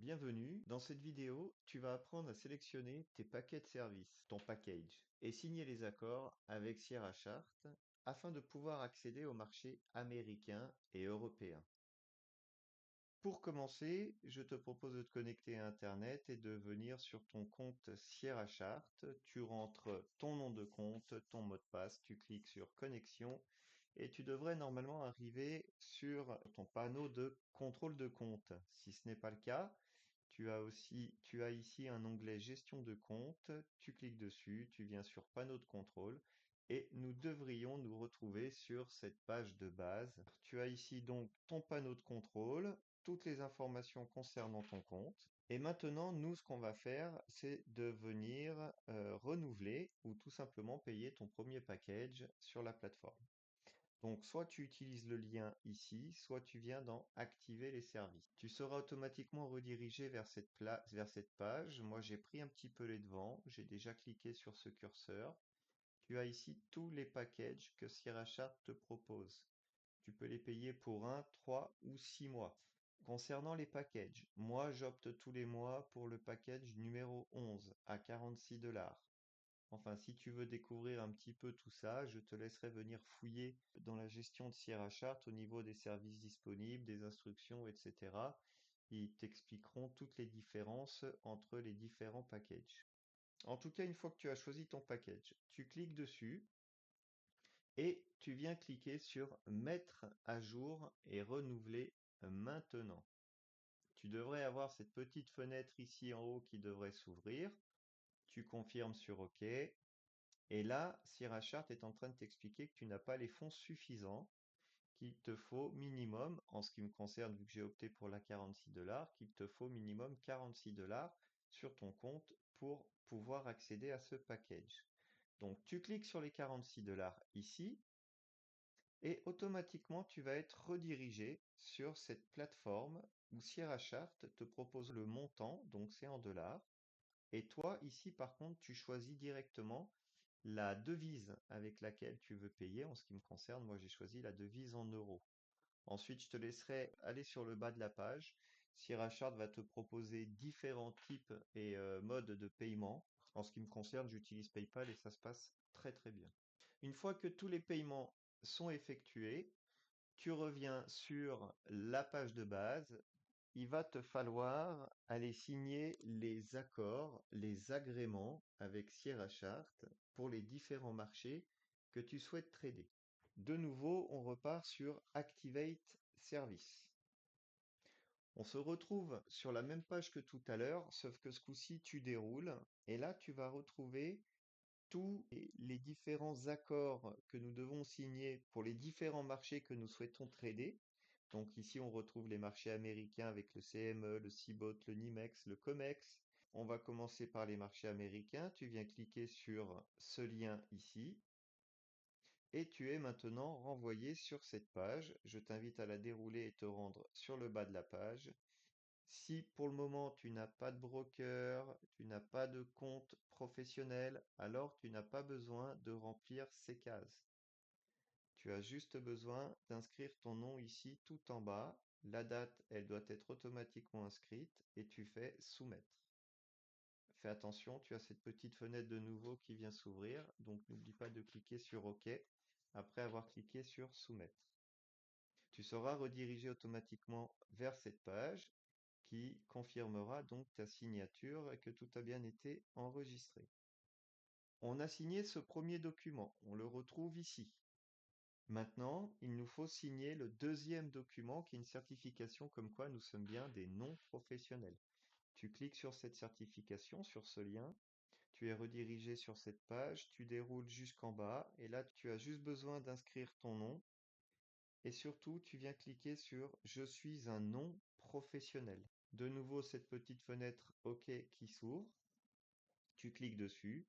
Bienvenue. Dans cette vidéo, tu vas apprendre à sélectionner tes paquets de services, ton package, et signer les accords avec Sierra Chart afin de pouvoir accéder au marché américain et européen. Pour commencer, je te propose de te connecter à Internet et de venir sur ton compte Sierra Chart. Tu rentres ton nom de compte, ton mot de passe, tu cliques sur connexion et tu devrais normalement arriver sur ton panneau de contrôle de compte. Si ce n'est pas le cas, tu as ici un onglet gestion de compte, tu cliques dessus, tu viens sur panneau de contrôle et nous devrions nous retrouver sur cette page de base. Tu as ici donc ton panneau de contrôle, toutes les informations concernant ton compte. Et maintenant, nous, ce qu'on va faire, c'est de venir renouveler ou tout simplement payer ton premier package sur la plateforme. Donc, soit tu utilises le lien ici, soit tu viens dans Activer les services. Tu seras automatiquement redirigé vers cette page. Moi, j'ai pris un petit peu les devants. J'ai déjà cliqué sur ce curseur. Tu as ici tous les packages que Sierra te propose. Tu peux les payer pour 1, 3 ou 6 mois. Concernant les packages, moi, j'opte tous les mois pour le package numéro 11 à 46 $. Enfin, si tu veux découvrir un petit peu tout ça, je te laisserai venir fouiller dans la gestion de Sierra Chart au niveau des services disponibles, des instructions, etc. Ils t'expliqueront toutes les différences entre les différents packages. En tout cas, une fois que tu as choisi ton package, tu cliques dessus et tu viens cliquer sur Mettre à jour et renouveler maintenant. Tu devrais avoir cette petite fenêtre ici en haut qui devrait s'ouvrir. Tu confirmes sur OK. Et là, Sierra Chart est en train de t'expliquer que tu n'as pas les fonds suffisants, qu'il te faut minimum, en ce qui me concerne, vu que j'ai opté pour la 46 $, qu'il te faut minimum 46 $ sur ton compte pour pouvoir accéder à ce package. Donc, tu cliques sur les 46 $ ici et automatiquement, tu vas être redirigé sur cette plateforme où Sierra Chart te propose le montant, donc c'est en dollars. Et toi, ici, par contre, tu choisis directement la devise avec laquelle tu veux payer. En ce qui me concerne, moi, j'ai choisi la devise en euros. Ensuite, je te laisserai aller sur le bas de la page. Sierra Chart va te proposer différents types et modes de paiement. En ce qui me concerne, j'utilise PayPal et ça se passe très très bien. Une fois que tous les paiements sont effectués, tu reviens sur la page de base. Il va te falloir aller signer les accords, les agréments avec Sierra Chart pour les différents marchés que tu souhaites trader. De nouveau, on repart sur Activate Service. On se retrouve sur la même page que tout à l'heure, sauf que ce coup-ci, tu déroules et là, tu vas retrouver tous les différents accords que nous devons signer pour les différents marchés que nous souhaitons trader. Donc ici, on retrouve les marchés américains avec le CME, le CBOT, le NYMEX, le COMEX. On va commencer par les marchés américains. Tu viens cliquer sur ce lien ici et tu es maintenant renvoyé sur cette page. Je t'invite à la dérouler et te rendre sur le bas de la page. Si pour le moment tu n'as pas de broker, tu n'as pas de compte professionnel, alors tu n'as pas besoin de remplir ces cases. Tu as juste besoin d'inscrire ton nom ici tout en bas. La date, elle doit être automatiquement inscrite et tu fais soumettre. Fais attention, tu as cette petite fenêtre de nouveau qui vient s'ouvrir, donc n'oublie pas de cliquer sur OK après avoir cliqué sur soumettre. Tu seras redirigé automatiquement vers cette page qui confirmera donc ta signature et que tout a bien été enregistré. On a signé ce premier document, on le retrouve ici. Maintenant, il nous faut signer le deuxième document qui est une certification comme quoi nous sommes bien des non-professionnels. Tu cliques sur cette certification, sur ce lien, tu es redirigé sur cette page, tu déroules jusqu'en bas et là tu as juste besoin d'inscrire ton nom et surtout tu viens cliquer sur Je suis un non-professionnel. De nouveau cette petite fenêtre OK qui s'ouvre, tu cliques dessus.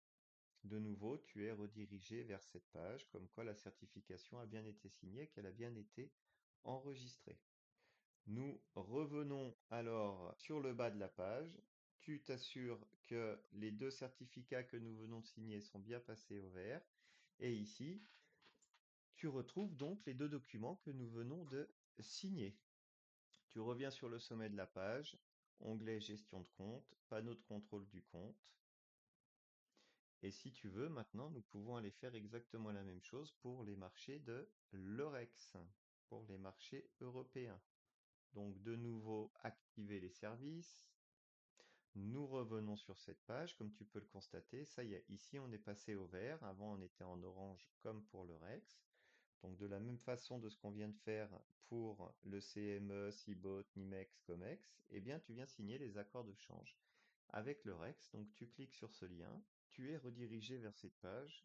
De nouveau, tu es redirigé vers cette page, comme quoi la certification a bien été signée, qu'elle a bien été enregistrée. Nous revenons alors sur le bas de la page. Tu t'assures que les deux certificats que nous venons de signer sont bien passés au vert. Et ici, tu retrouves donc les deux documents que nous venons de signer. Tu reviens sur le sommet de la page. onglet gestion de compte, panneau de contrôle du compte. Et si tu veux, maintenant, nous pouvons aller faire exactement la même chose pour les marchés de l'Eurex, pour les marchés européens. Donc, de nouveau, activer les services. Nous revenons sur cette page, comme tu peux le constater. Ça y est, ici, on est passé au vert. Avant, on était en orange, comme pour l'Eurex. Donc, de la même façon de ce qu'on vient de faire pour le CME, Cibot, Nimex, Comex, eh bien, tu viens signer les accords de change avec l'Eurex. Donc, tu cliques sur ce lien. Tu es redirigé vers cette page.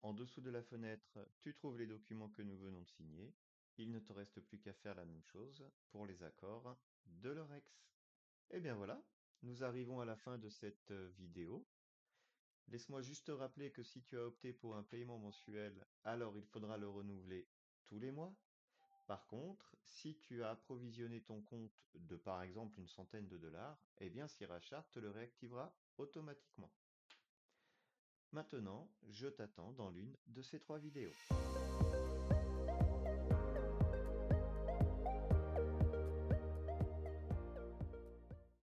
En dessous de la fenêtre, tu trouves les documents que nous venons de signer. Il ne te reste plus qu'à faire la même chose pour les accords de l'Eurex. Et bien voilà, nous arrivons à la fin de cette vidéo. Laisse-moi juste te rappeler que si tu as opté pour un paiement mensuel, alors il faudra le renouveler tous les mois. Par contre, si tu as approvisionné ton compte de par exemple une centaine de dollars, eh bien Sirachart te le réactivera automatiquement. Maintenant, je t'attends dans l'une de ces trois vidéos.